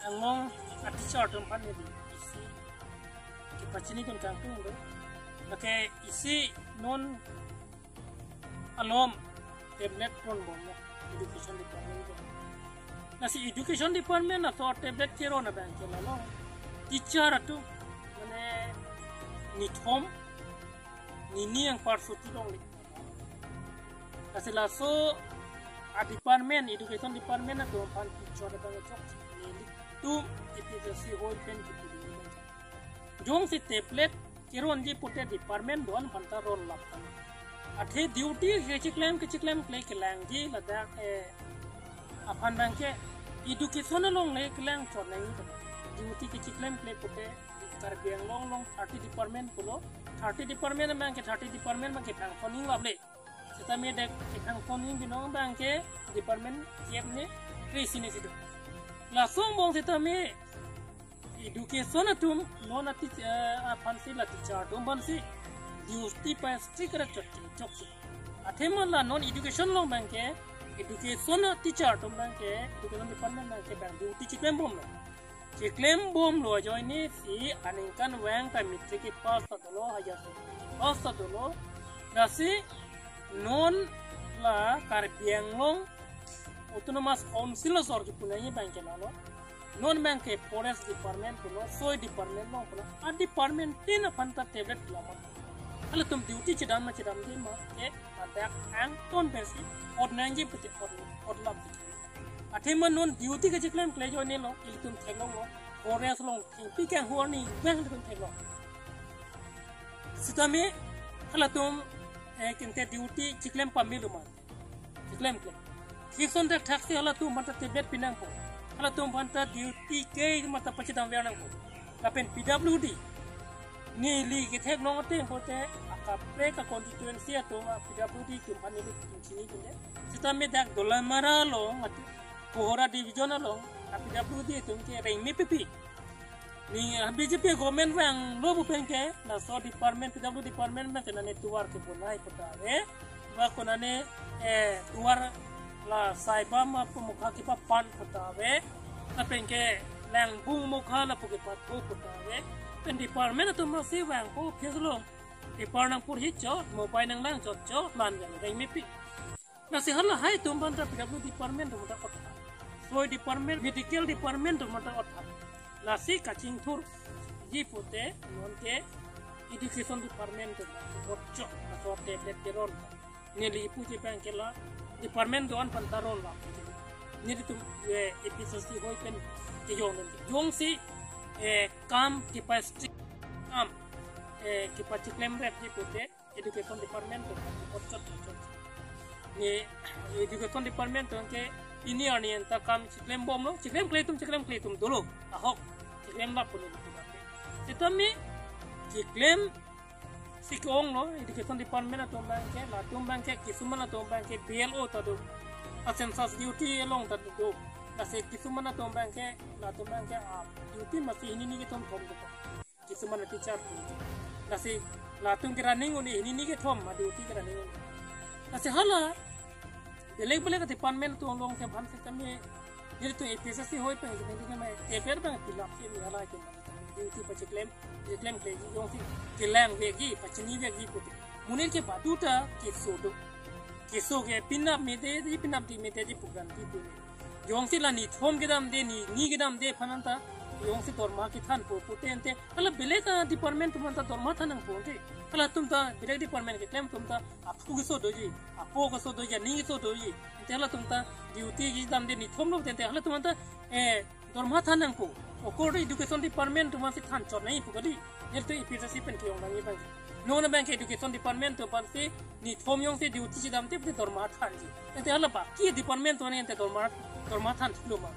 angmong ati short pan ni isi ke pachini kon kang tung do lake isi non alom tablet kon bom education department nasi education department atau tablet kero na bank lalo teacher atu mane nithom nini yang parsuti dong li nasi laso a department education department atau pan teacher ada banyak cok ni tu itu si whole pen gitu jong si tablet kero anji pute department don panta role lapkan athe duty keciklam play kelang ji lada apan bangke education long le kelang chornang duty keciklam play pute karbiang long 30 department pulo 30 department bangke 30 department bangke phang phoning lable seta me dek phang phoning binong bangke department kiep ne krisine sido lasong bong seta me education atum non ati apan si la teacher dum bansi duty pa strict choksi athema la non education long bangke education teacher dum bangke education department bangke bang duty chiklem bom lo join ni si aningkan wang pa mitri ki pass tadolo hajar pass tadolo dasi non la karbiang long autonomous council sor ki punai bangke lalo non bangke forest department puno soy department long puno a department tin panta tablet lama kalau tum duty cidam di ma ada ang ton besi ornanji putih orlap athema non duty ke jiklam klejo ne lo iltum thelong lo forest long pi kang horni bang tum thelong sitame kalau tum kinte duty jiklam pamilu ma jiklam kle kison dak taksi kalau tum mata tablet pinang ko kalau tum panta duty ke mata pacidam wianang ko kapen PWD ni li ke thek long te pote akapre ka constituency to PWD tum panili tum chini kunde sitame dak dolamara lo mat kohora division lo PWD tum ke reng mi pipi ni BJP government wang lo bu penke na so department PWD department ma kenane tuar ke bonai potare wa konane tuar la saiba ma pemukha ki pa pan potare na penke lang bung mukha la puke pa to potare pen department to ma si wang ko pheslo department pur hi cho mobile nang lang cho plan yang reng mi pi na si hala hai tum ban ta PWD department to mata kota soy department medical department to mata kota na si kaching thur ji pote non ke education department to boccho na so tablet keron ne li pu je bank la department don pantaron la ni tum episode si hoi pen ke yong si काम capacity काम capacity claim rep ji pote education department to boccho ni education department to ke ini ani enta kam claim bom lo claim claim tum dulu ahok claim la pun itu tetapi claim si kong lo education department to bangke la tum bangke kisumana to bangke BLO tadu census duty long tadu nasi kisumana to bangke la to bangke duty masih ini ke tom do kisumana teacher nasi la tum kira ningun ini ke tom ma duty kira ningun nasi hala beleg department to long ke bhan se kami jadi tu PSC hoi pe jadi mai efer bang tilap se ni hala ke duty pachi claim ke yong si kelang vegi pachini vegi put munil ke baduta keso ke pinap me de pinap di me de pugan di pu yong si la ni thom ke dam de ni ke dam de phananta yong si torma ki than po potente kala beleg department man ta torma thanang po te kala tum ta beleg department ke claim tum ta apu ke so doji apo ke so doji ni so doji tela tum ta duty ji dam de ni thom lo te hala tum ta torma thanang po okor education department tum si than chor nai pugadi yel to ipisa pen ke yong nang bang no na bank education department to pan si ni thom yong si duty ji dam te torma than ji te hala ba ki department to ne te torma than lo ma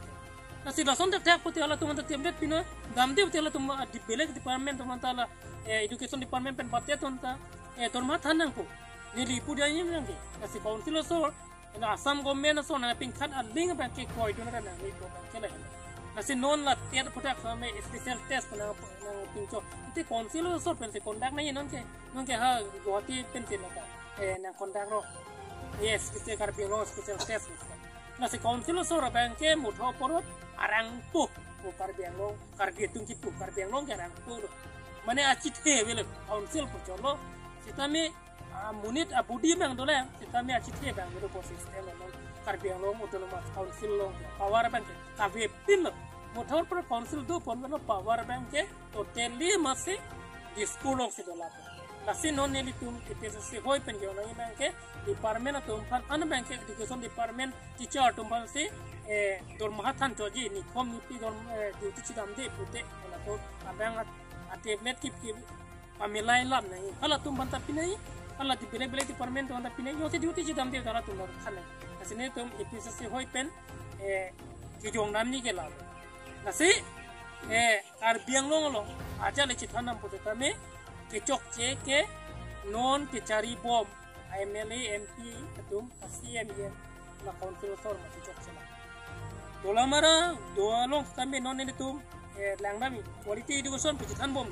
nasi lason tak putih ala tu mantat tablet pina damde putih ala tu di beleg department tu mantala education department pen patia tu manta torma thanang po ni lipu dia ni nanti nasi council so na asam government so na pingkat aling apa ke koi tu na ni ko kela nasi non la tiada putih sama special test na pingco itu council so pen se kondak na non ke ha guati pen se na kondak ro yes kita karbi ro special test nasi council so ra bank ke mutho porot arang po karbiang long karbi tung kipu karbiang long arang po mane acit he wele council po cholo sitame munit abudi bang dole sitame acit he bang do system long karbiang long autonomous council long power bank kabe pin motor per council do pon power bank ke totally mase school long sidola nasi non neli tum itu se hoi pen jona ina ke department atum pan an bank education department teacher tum pan se dor mahathan joji ni kom ni pi dor duty chidam de pute ala to abang a tablet kip pamilai lam nai ala tum pan tapi nai ala di bele bele department on tapi nai yote duty chidam de dara tum khan nai tum itu se hoi pen ki jong nam ni ke la nasi ar biang long lo aja le chithanam pute tame kecok ke non ke cari bom MLA MP atum CM na council sor ma kecok sela dola mara doa long kami non ini tum langdami quality education pijitan bom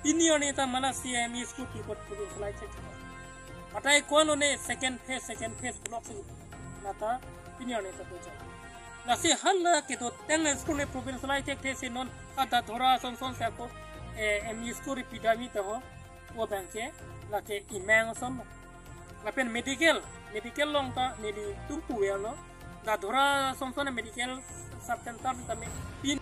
ini one ta mala CM school report puju selai cek patai kon one second phase block se nata ini one ta boja nasi hal ke to teng school ne province selai cek se non ada thora son se ko ME school epidemi ta ho वो बैंक के लाके इमेंग सम लापेन मेडिकल लोंग ता नेली तुम पुए लो दा धोरा संसोने मेडिकल सब सेंटर तमे